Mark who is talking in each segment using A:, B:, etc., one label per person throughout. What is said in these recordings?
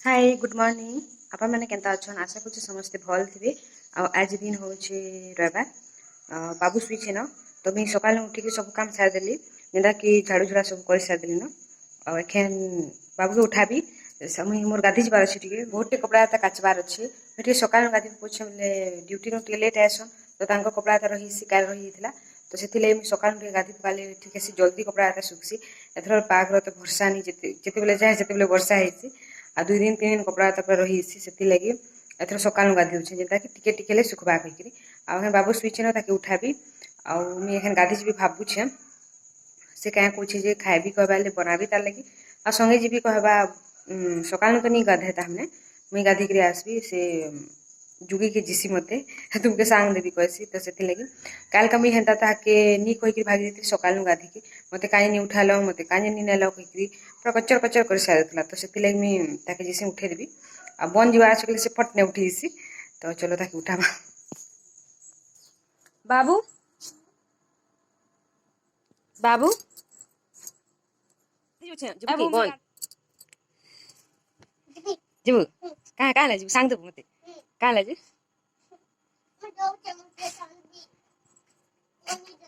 A: Hi good morning आपण मैंने Kenta अच्छन आशा कर समस्ते भल थे। आज दिन हूँ रविवार बाबू शुईचे न तो मुझे सका उठिक सब काम सारिदेली जेनटा कि झाड़ू झुड़ा सब कर सारिदेली न एखेन बाबू के उठाबी मुझे मोर गाधी जबार अच्छे टे बहुत कपड़ा काचबार अच्छे मुझे सका गाधी पहुँचे बोले ड्यूटी नु लेट आसन तो कपड़ा रही कार रही तो से सका गाधी पकाले ठीक है जल्दी कपड़ा सुखसी एथर पागर तो भरसा नहीं जिते जाए जिते वर्षा होती आ 2 दिन 3 दिन कपड़ा रही से लगी एथर सका गाधी जेनटा कि टिके टिके सुखबा कहीकि आउ बाबू शुईचे न ताकि उठाबी आखन गाधी जी भावुछे से क्या कहे खाएबी कहबा बनाबी तार लगी आ संगे जी कहबा सका तो नहीं गाधे तामने मुई गाधी कर आसबी से जुगी के जिसी मते तुमके सांग देवी कहसी तो से लगी काल का मुई हेन्ता ताके नी कहीकि भागी देती सका गाधी की मते कहीं नहीं उठाल मते कहीं नहीं नेल कहीकि पूरा कचर कचर कर सारी तो से लगी मुई ताके जिसी उठे देवी आ बन जीवा आछे से फट ने उठी सी तो चलो ताके उठाबा बाबू बाबू बाबू बोल जीबू कहाँ कहाँ ले जीबू सांग देबू मते कहाँ ले जीबू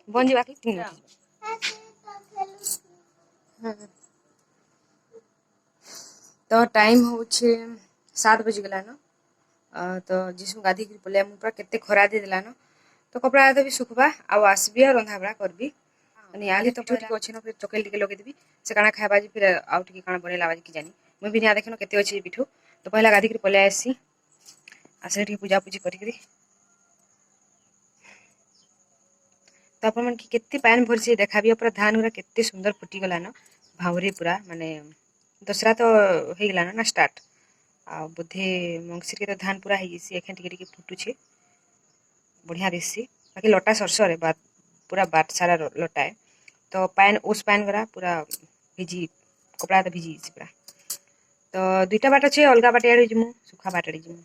A: बन जीवा के तीन तो टाइम हूँ 7 बज गला न तो जिसमें गाधी कर पड़े पूरा केते खरा दे देला न तो कपड़ा भी सुखबा आउ आसबी और रंधा बड़ा करबी आली तो ठीक अच्छे न फिर चकेल टिके लगे देवी से काना खाइबा फिर आउ टिके काना बनेला बाजी कि जानी मुई भी ना देखन केते अच्छे पिठू तो पहला गाधी कर पले आसी आसले टिके पूजा पूजी करी तो अपन मन केते पान भरसी देखाबी पूरा धान गुरा केते सुंदर फुटी गला न भावरे पूरा माने दसरा तो हो गला ना स्टार्ट आ बोधे मंगसिर के तो धान पूरा होगी एखें टिके फुटुचे बढ़िया दिसी बाकी लटा सरसरे बात पूरा बाट सारा लटा है तो पान ओस पान गरा पूरा भिजी कपड़ा तो भिजी पूरा तो 2टा बाट अच्छे अलग बाट आड़े जीमु सुखा बाट आड़े जीमु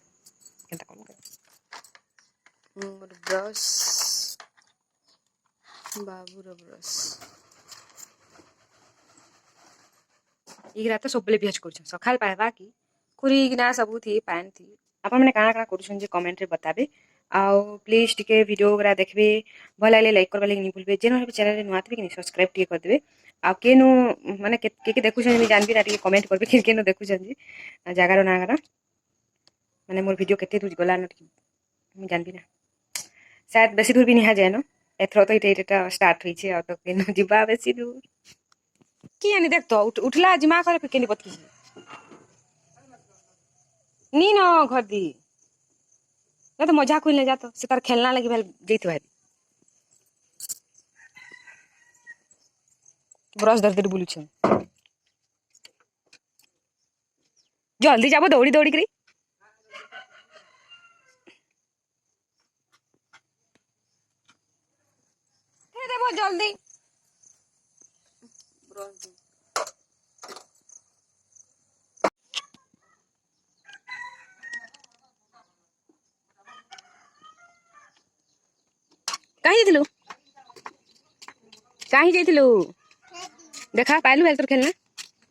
A: केनता कम कर मोर ब्रश बाबूर ब्रश इगरा तो सब भेज कर सकाल पाइबा कि खुरीना सबू थी पान थी आप मैंने काଣା काଣା करुछन जे कमेंट रे बताबे आउ प्लीज टिके वीडियो वगैरह देखबे भल लागले लाइक करबा लगे नहीं भूलबे जेन चैनल नुआ थे कि सब्सक्राइब टिके कर देबे आ केनु माने के देखुछन मी जानबी ना टिके कमेंट करबे कि केनु देखुछन जी जगार नागार माने मोर वीडियो केते दूर गला न मी जानबी ना शायद बेसी दूर भी नहीं जाए न एथरो तो इटा स्टार्ट होइछे आ तो केनु जिबा बेसी दूर कि यानी देख तो उठला जिमा करे पे केनी बतकी नी न घर दी ना तो मजाक होइले जा तो से तार खेलना लगी भेल जइतो है ब्रश धर धर बुलु छ जल्दी जाबो दौड़ी दौड़ी करी हे देबो जल्दी ब्रश कहीं जाइलु कहीं जाइलु देखा पाइलु हेल तोर खेलना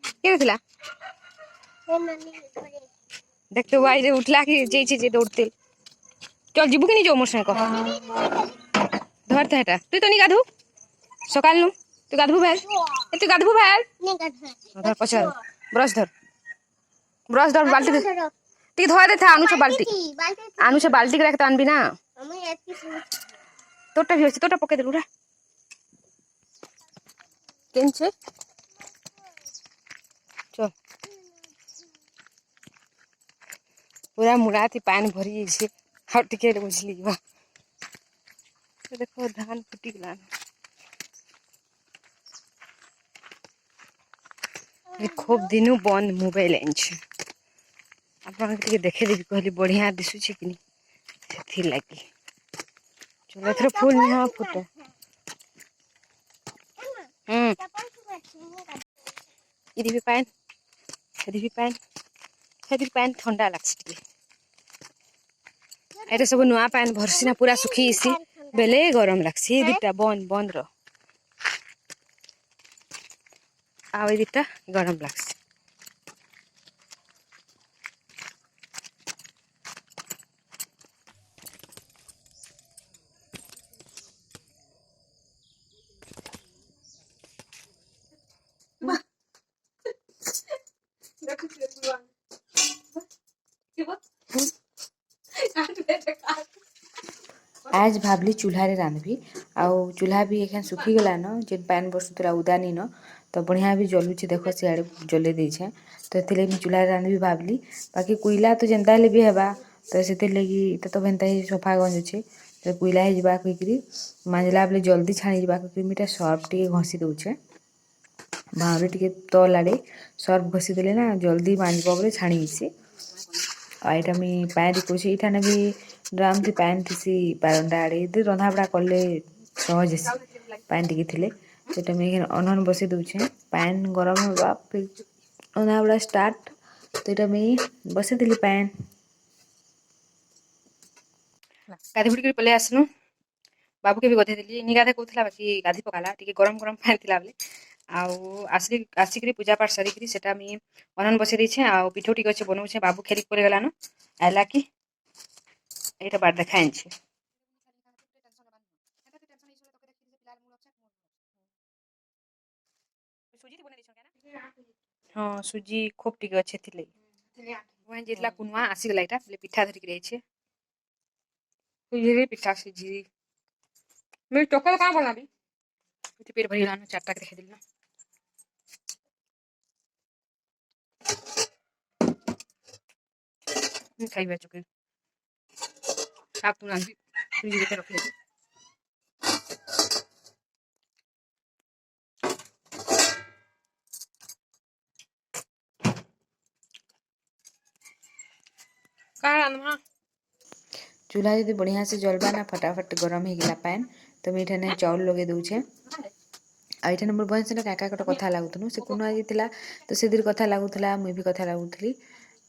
A: के थिला देख तो भाई उठला कि जइछे जे दौड़ते चल जीबू कि नहीं जो मोर संग धरते हेटा तू तो नहीं गाधू सकाल नु तू गाधबू भेल तू गाधबू भेल धर पछर ब्रश धर बाल्टी ती धोए दे था आनु से बाल्टी के रखता अनबी ना तोटा भी तोटा पके देलु रे केन छे चल पूरा मुड़ा थी पानी भरी छे हट टिके बुझली बा देखो धान फुटी गला खूब दिनू बंद मोबाइल आनछे अपन के देखे देबी कहली बढ़िया दिसुछे कि नहीं से लगी चलो थोड़ा फूल नहीं फुटे इधर भी पान इधर भी पान इधर पान ठंडा लगसी एटा सब नुआ पान भरसी ना पूरा सुखी इसी बेले गरम लगसी दुटा बंद बंद रो आ दुटा गरम लगसी आज भाबली चूल्हा रे रांधबी आउ चूल्हा भी एखन सुखी गला न जेन पैन बसुतला उदानी न तो बढ़िया भी जलुचे देख सियाड़े जले देछे तो एथिले मैं चूल्हा रांधबी भाबली बाकी कोइला तो जेनता ले भी हेबा तो से लगी तो भेनता ही सफा गंज अच्छे तो कोइला ही जीवा कहीकि मांजला बेले जल्दी छाणी जीवा कहीकि मुझे सर्फ टे घसी दौचे भावरे टे तल आड़े सर्फ घसी देले ना जल्दी मांजब बोले छाणी हेसी आ यहाँ मुझे पैन देखुचे यहाँ भी ड्राम थी पैन थी बारंडा आड़े इधर रंधा बड़ा कले सहज हेसी पैन टी थे तो मुझे अनहन बसई दूचे पैन गरम होगा फिर रंधा बड़ा स्टार्ट तो यहाँ मुझे बसई देली पैन गाधी बुड़ी पलि आसनु बाबू के भी गधे देली नी गाधे कहूला बाकी गाधी पकाला टी गरम गरम पैन थी बोले आसिक पूजा पाठ सारिकी से अनन बसई देछे आ पिठो टी अच्छे बनाऊे बाबू खेली पड़े गलान आला कि यहाँ बार देखा हाँ सुजी खूब टी अच्छे थी वहाँ जेतला कुनुआ आसीगला यहाँ बोले पिठा धरिक रही पिठा सुजी मैं टोकल कहाँ बनाबी पेट भरी गलान चारटा देखा दिल खाइबा चुके आप तुम रांधी सुजी देखे रख ले चूल्हा यदि बढ़िया से जलबा ना फटाफट गरम हो गला पैन तो मुझे इठाने चाउल लगे दूचे आइठा मोर बहन से काका गोटे कथा लगुन से कुन आज तो से कथा लगुला मुई भी कथा लगुली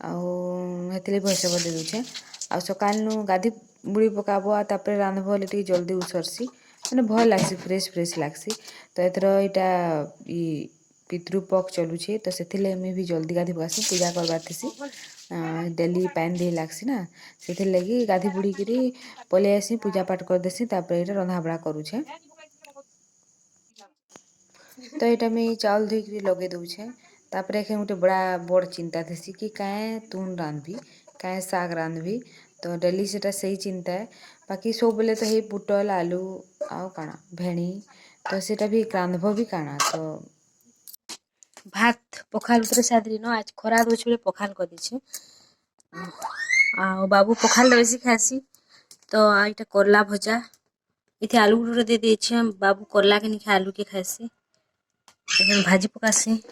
A: आते भैंस बदे दूचे आ सकाल गाधी बुड़ी पकाब तापर रांधब बोले टी जल्दी उसरसी मैंने भल लगसी फ्रेश फ्रेश लगसी तो एथर यहाँ पितृपक्ष चलुचे तो से मुझे भी जल्दी गाधी पकासी पूजा करबार थी डेली पैन दे लगसी ना से लगी गाधी बुड़ी करी पलि आसी पूजा पाठ करदेसी तापर यहाँ रंधा बड़ा करुचे तो यहाँ मुझे चाउल धोक लगे दूचे तापर एक गोटे बड़ा बड़ चिंता थी कि काए तुन रांधबी काए साग रांधबी तो डेली से सही चिंता है बाकी सब बेले तो हे पुटल आलू आउ काना भेणी तो सेटा भी रांधब भी काना तो भात पखाल उतरे सादरी न आज खरा दूचे पखाल कर दीछे आ बाबू पखाल बेसी खासी तो यहाँ करला भजा इतने आलू गुटे दे देछे बाबू करला के नहीं खाए आलू के खासी भाजी पकासी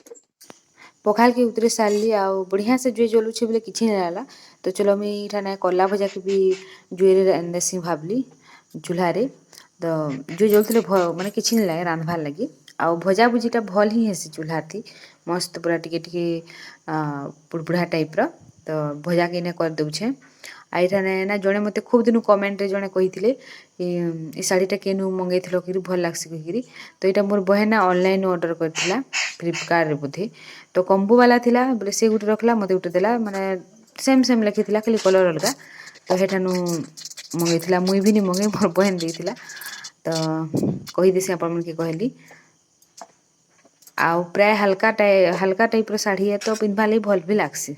A: पखाल के उतरे सारली आ बढ़िया से जुए जलुचे बोले किसी नहीं रहा तो चलो मुझे यहाँ करला भजा के भी जुए देसी भावली चूल्हा तो जुए जलुले माने किसी नहीं लगे रांधबार लगी आ भजा भुजीटा भल ही हेसी चूल्हा थी मस्त पूरा टिके बुढ़बुढ़ा टाइप रो तो भजा के इन्हें कर दूचे आ यहाँ ना जड़े मत खूब दिन कमेंट जड़े कही ये शाढ़ीटा केनु मंगई कि भल लगसी कहीकि तो यहाँ मोर बहन ऑनलाइन ऑर्डर करथिला फ्लिपकार्ट बोधे तो कम्बो वाला थिला बोले से गोटे रखला मत गोटे देला माने सेम सेम लिखी खाली कलर अलग तो हेठानु मंगई मुई भी नहीं मंगई मोर बहन देला तो कहीदेसी आपण मन के कहली आउ प्राय हल्का टाइप शाढ़ी है तो पिंधवा लगी भल भी लगसी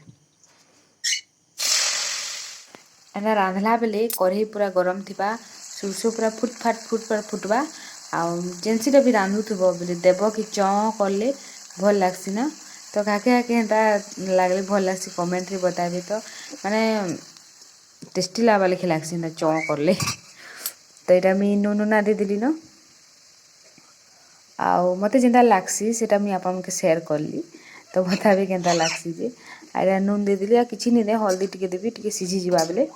A: एना रांधला बेले कढ़ई पूरा गरम थिबा सुरसो पूरा फुटफाट फुटबा आउ जेनसीटा भी रांधुथब बोले देव कि चौं कले भल लगसी ना तो काके काके हेन्ता लगले भल लगसी कमेंट रे बताबे तो माने टेस्टी लावा लिखे लगसी ना चौं कले तो यहाँ मुझे नुना दे देली न आउ मते जेनता लगसी सेटा मुझे आपन के शेयर करली तो बताबे केनता लगसी जे आइरा नून दे देली आ किछि नहीं दे हल्दी टिके देबी टिके सिझी जीवा बेले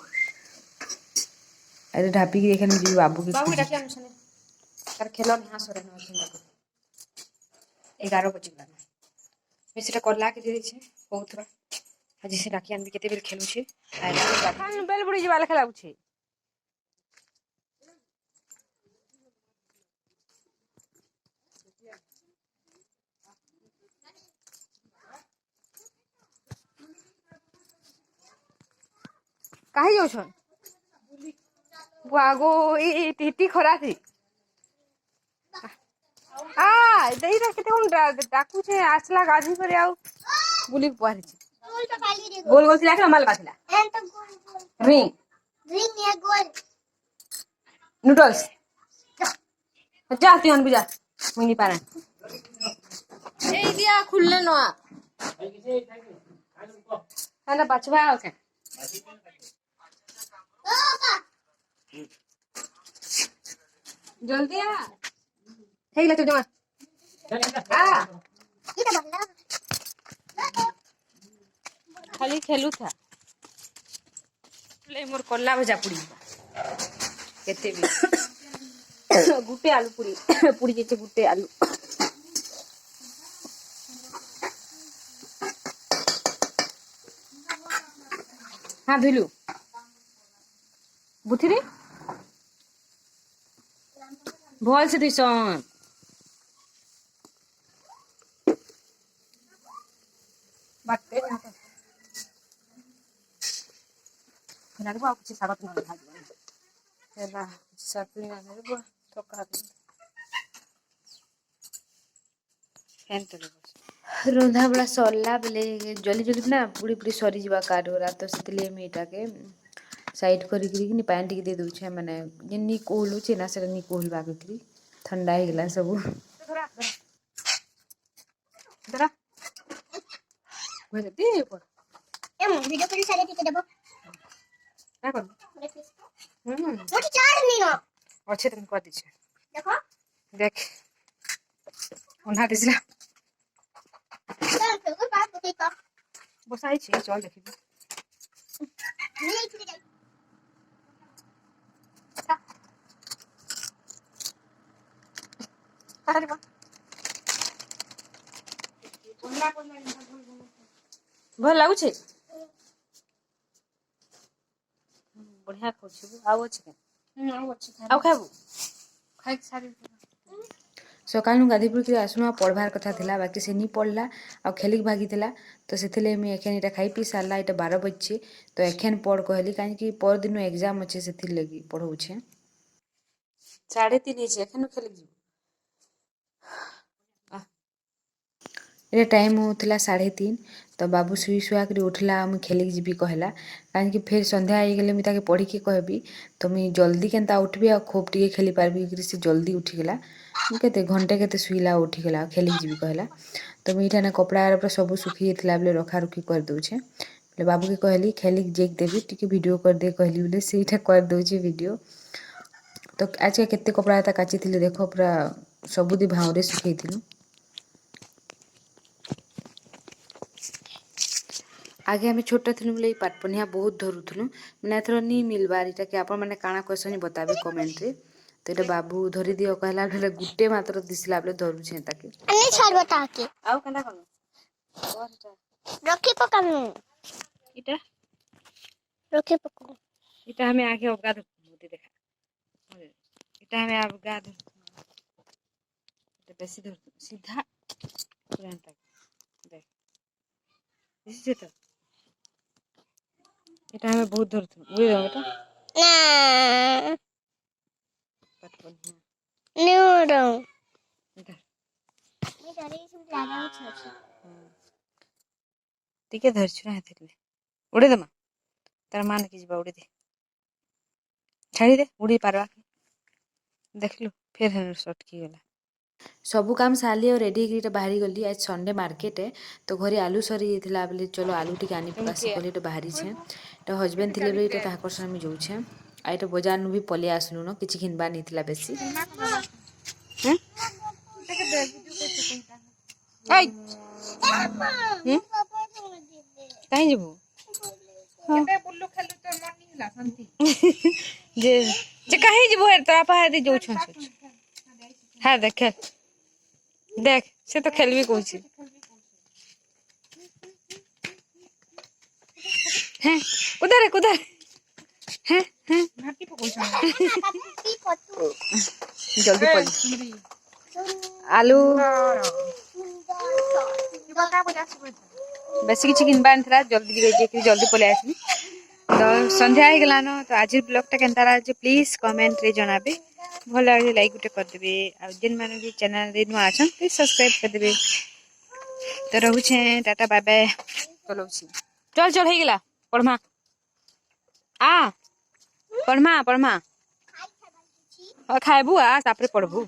A: अरे ढापी की देखने जी बाबू की तार खेल यहाँ सर 11 बजे गला मैं से करला के दे छे बहुत आज से राखी आनबी केते बेल खेलु छे आइरा बेल बुड़ी जीवा लेखा लागु छे काहे जाउ छन बुआगो ए टीटी खरा थी आ देई रे केते कोन डाकू छे आसला गाधी पर आउ बुली पारी छे गोल गोल थिला के माल बाथिला रिंग रिंग ये गोल नूडल्स जा तू अनबु जा मुई नहीं पारा ए दिया खुलले न हेला बचवा ओके जल्दी आ हेला तू जमा आ खाली खेलू था ले मोर कोल्ला भजा पुड़ी केते भी गुटे आलू पुड़ी पुड़ी जेचे गुटे आलू हाँ धुलू बुथी रे भल से दिसन बाटे ना तो खनारे बा कुछ सागत न भाजी हेला सपली ना रे बा थका फैन तो रंधा बड़ा सरला बेले जल्दी जल्दी ना पूरी पूरी सरी जीवा काडोरा तो सेतले मीटा के साइड करी कि पानी टिके दे दूछे माने जेनी कोहलु छे ना से नी कोहल बाकी ठंडा ही गला सब दरा दे पर
B: एम वीडियो कर सारे टिके देबो
A: का कर
B: मोटी चार नी न
A: अच्छे तुम कर दीछे
B: देखो
A: देख उन्हा दिसला
B: चल तो बात बते का
A: बसाई छे चल देखि
B: नहीं छुटे जाई
A: अरे बा भल लागु छे बढ़िया खोछु आउ अछि के
B: आउ अछि
A: आउ खाबु
B: खाइ सारे
A: सकाळु गाधी पुर के आसुना पढ़बार कथा थिला बाकी से नी पढ़ला आ खेलिक भागी थिला तो सेथिले मी एखन इटा खाई पी सारला इटा 12 बजछे तो एखन पढ़ कहली काहे कि पर दिन एग्जाम अछि सेथिल लगी पढ़ौ छे 3:30 छे एखन खेलिक ए टाइम होतला 3:30 तो बाबू सुई सुआ कर उठला मुई खेलिक जीबी कहला काहे कि फिर संध्या आई गेले मी ताके पढ़ी के कहबी तो मी जल्दी केनता उठबी आ खूब टिके खेली पारबी कि से जल्दी उठी गेला केते घंटे केते सुईला उठी गेला खेलिक जीबी कहला तो मी इठाने कपड़ा आर सब सुखी थिला बेले रखा रुखी कर दउछे बेले बाबू के कहली खेलिक जेक देबी टिके वीडियो कर दे कहली बेले सेटा कर दउछे वीडियो तो आज के केते कपड़ा ता काची थिले देखो पूरा सबुदी भावरे सुखई थिलु आगे आम छोट थी बोले पाटपनिया बहुत धरुलु मैंने एथर नी मिलबार इटा कि आपण मैंने काଣା कहसन बताबे कमेंट रे तो ये बाबू धरी दियो कहला बेले गुटे मात्र दिसला बेले धरुछे ताके
B: अन्य छाड़ बता के
A: आउ कंदा कनु
B: रखी पकानु
A: इटा
B: रखी पकानु
A: इटा हमें आगे अबगा धुती देखा इटा हमें अबगा धुती बेसी धर सीधा पुरान तक देख इसी तो এটা আমি বহুত ধরতে বুঝে দাও এটা
B: না
A: পাটপনিয়া
B: নিউরো
A: এটা
B: আমি ধরে সব লাগাও ছি
A: টিকে ধরছ না হাতে উড়ে দে মা তার মান কি যাবা উড়ে দে ছাড়ি দে উড়ি পারবা देखलु फिर है शॉट की गला सबु काम साली और रेडी की बाहरी गली आज संडे मार्केट है तो घरे आलू सरी जेथिला बेले चलो आलू टिके आनी पासी कोली तो बाहरी छे तो हस्बैंड थिले बेले तो ताकर संग में जाऊ छे आ तो बाजार नु भी पले आसलु न किछि खिनबा निथिला बेसी हैं आई काई जेबू केबे बुल्लू खेलु तो मन नि हला शांति जे काहे जेबू हेर तोरा पाहे जाऊ छन हाँ देख देख से तो खेलबी कहूँ हैं उधर उधर हैं हैं जल्दी पड़ी आलू बेसी किसी किनबार था जल्दी जल्दी पलि आसली तो संध्या हो गलान तो आज ब्लॉगटा केनता रहा प्लीज कमेंट रे जनाबे भल लगे लाइक गुटे करदेवे आ जेन माने भी चैनल रे नुआ अछन प्लीज सब्सक्राइब करदेवे तो रहूछे टाटा बाय बाय चलौछि चल चल हे गेला पढ़मा आ पढ़मा खाइबू आ तापर पढ़बू